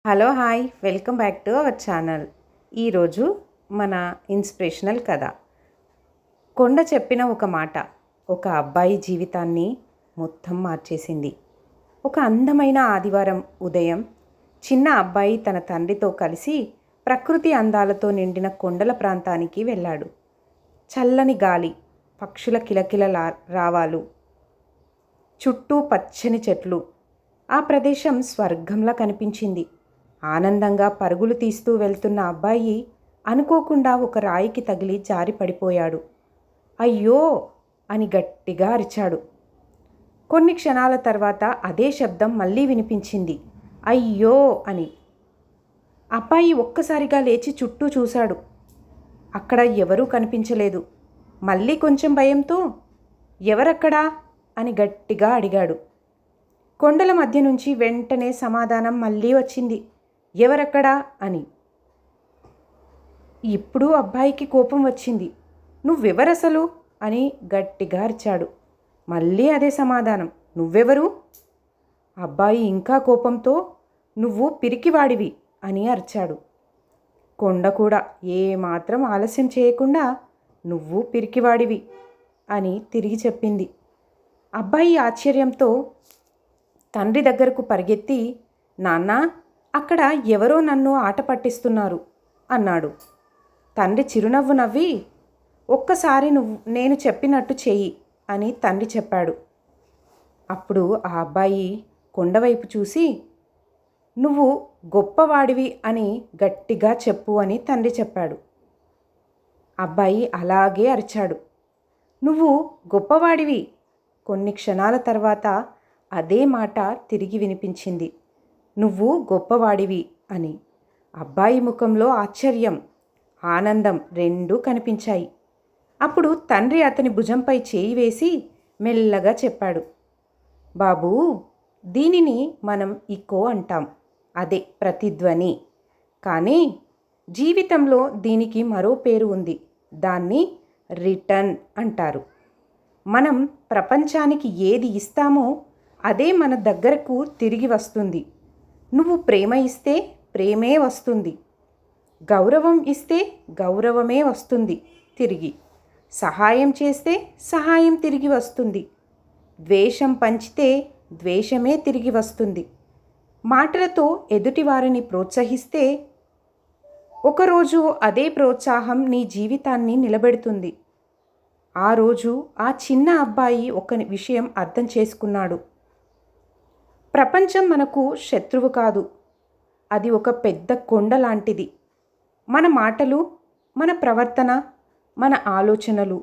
Hello hi welcome back to our channel. ఈరోజు మన inspirational కథ. కొండ చెప్పిన ఒక మాట ఒక అబ్బాయి జీవితాన్ని మొత్తం మార్చేసింది. ఒక అందమైన ఆదివారం ఉదయం చిన్న అబ్బాయి తన తండ్రితో కలిసి ప్రకృతి అందాలతో నిండిన కొండల ప్రాంతానికి వెళ్ళాడు. చల్లని గాలి, పక్షుల కిలకిల రావాలు, చుట్టూ పచ్చని చెట్లు. ఆ ప్రదేశం స్వర్గంలా కనిపించింది. ఆనందంగా పరుగులు తీస్తూ వెళ్తున్న అబ్బాయి అనుకోకుండా ఒక రాయికి తగిలి జారి పడిపోయాడు. అయ్యో అని గట్టిగా అరిచాడు. కొన్ని క్షణాల తర్వాత అదే శబ్దం మళ్ళీ వినిపించింది, అయ్యో అని. అబ్బాయి ఒక్కసారిగా లేచి చుట్టూ చూశాడు. అక్కడ ఎవరూ కనిపించలేదు. మళ్ళీ కొంచెం భయంతో ఎవరక్కడా అని గట్టిగా అడిగాడు. కొండల మధ్య నుంచి వెంటనే సమాధానం మళ్ళీ వచ్చింది, ఎవరక్కడా అని. ఇప్పుడు అబ్బాయికి కోపం వచ్చింది. నువ్వెవరసలు అని గట్టిగా అరిచాడు. మళ్ళీ అదే సమాధానం, నువ్వెవరు? అబ్బాయి ఇంకా కోపంతో నువ్వు పిరికివాడివి అని అరిచాడు. కొండ కూడా ఏమాత్రం ఆలస్యం చేయకుండా నువ్వు పిరికివాడివి అని తిరిగి చెప్పింది. అబ్బాయి ఆశ్చర్యంతో తండ్రి దగ్గరకు పరిగెత్తి, నాన్నా, అక్కడ ఎవరో నన్ను ఆట పట్టిస్తున్నారు అన్నాడు. తండ్రి చిరునవ్వు నవ్వి, ఒక్కసారి నేను చెప్పినట్టు చెయ్యి అని తండ్రి చెప్పాడు. అప్పుడు ఆ అబ్బాయి కొండవైపు చూసి, నువ్వు గొప్పవాడివి అని గట్టిగా చెప్పు అని తండ్రి చెప్పాడు. అబ్బాయి అలాగే అరిచాడు, నువ్వు గొప్పవాడివి. కొన్ని క్షణాల తర్వాత అదే మాట తిరిగి వినిపించింది, నువ్వు గొప్పవాడివి అని. అబ్బాయి ముఖంలో ఆశ్చర్యం, ఆనందం రెండూ కనిపించాయి. అప్పుడు తండ్రి అతని భుజంపై చేయి వేసి మెల్లగా చెప్పాడు, బాబూ, దీనిని మనం ఇకో అంటాం, అదే ప్రతిధ్వని. కానీ జీవితంలో దీనికి మరో పేరు ఉంది, దాన్ని రిటర్న్ అంటారు. మనం ప్రపంచానికి ఏది ఇస్తామో అదే మన దగ్గరకు తిరిగి వస్తుంది. నువ్వు ప్రేమ ఇస్తే ప్రేమే వస్తుంది, గౌరవం ఇస్తే గౌరవమే వస్తుంది తిరిగి, సహాయం చేస్తే సహాయం తిరిగి వస్తుంది, ద్వేషం పంచితే ద్వేషమే తిరిగి వస్తుంది. మాటలతో ఎదుటివారిని ప్రోత్సహిస్తే ఒకరోజు అదే ప్రోత్సాహం నీ జీవితాన్ని నిలబెడుతుంది. ఆ రోజు ఆ చిన్న అబ్బాయి ఒక విషయం అర్థం చేసుకున్నాడు. ప్రపంచం మనకు శత్రువు కాదు, అది ఒక పెద్ద కొండ లాంటిది. మన మాటలు, మన ప్రవర్తన, మన ఆలోచనలు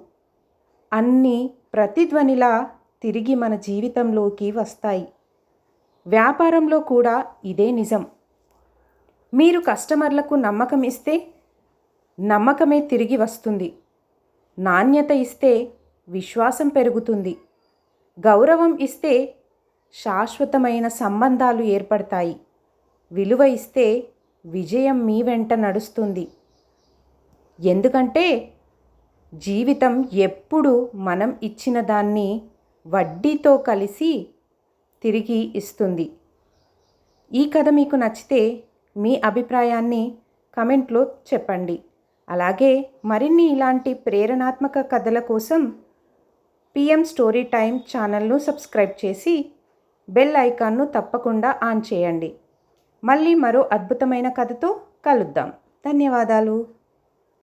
అన్నీ ప్రతిధ్వనిలా తిరిగి మన జీవితంలోకి వస్తాయి. వ్యాపారంలో కూడా ఇదే నిజం. మీరు కస్టమర్లకు నమ్మకం ఇస్తే నమ్మకమే తిరిగి వస్తుంది. నాణ్యత ఇస్తే విశ్వాసం పెరుగుతుంది. గౌరవం ఇస్తే శాశ్వతమైన సంబంధాలు ఏర్పడతాయి. విలువ ఇస్తే విజయం మీ వెంట నడుస్తుంది. ఎందుకంటే జీవితం ఎప్పుడు మనం ఇచ్చిన దాన్ని వడ్డీతో కలిసి తిరిగి ఇస్తుంది. ఈ కథ మీకు నచ్చితే మీ అభిప్రాయాన్ని కమెంట్లో చెప్పండి. అలాగే మరిన్ని ఇలాంటి ప్రేరణాత్మక కథల కోసం పిఎం స్టోరీ టైమ్ ఛానల్ను సబ్స్క్రైబ్ చేసి బెల్ ఐకాన్ను తప్పకుండా ఆన్ చేయండి. మళ్ళీ మరో అద్భుతమైన కథతో కలుద్దాం. ధన్యవాదాలు.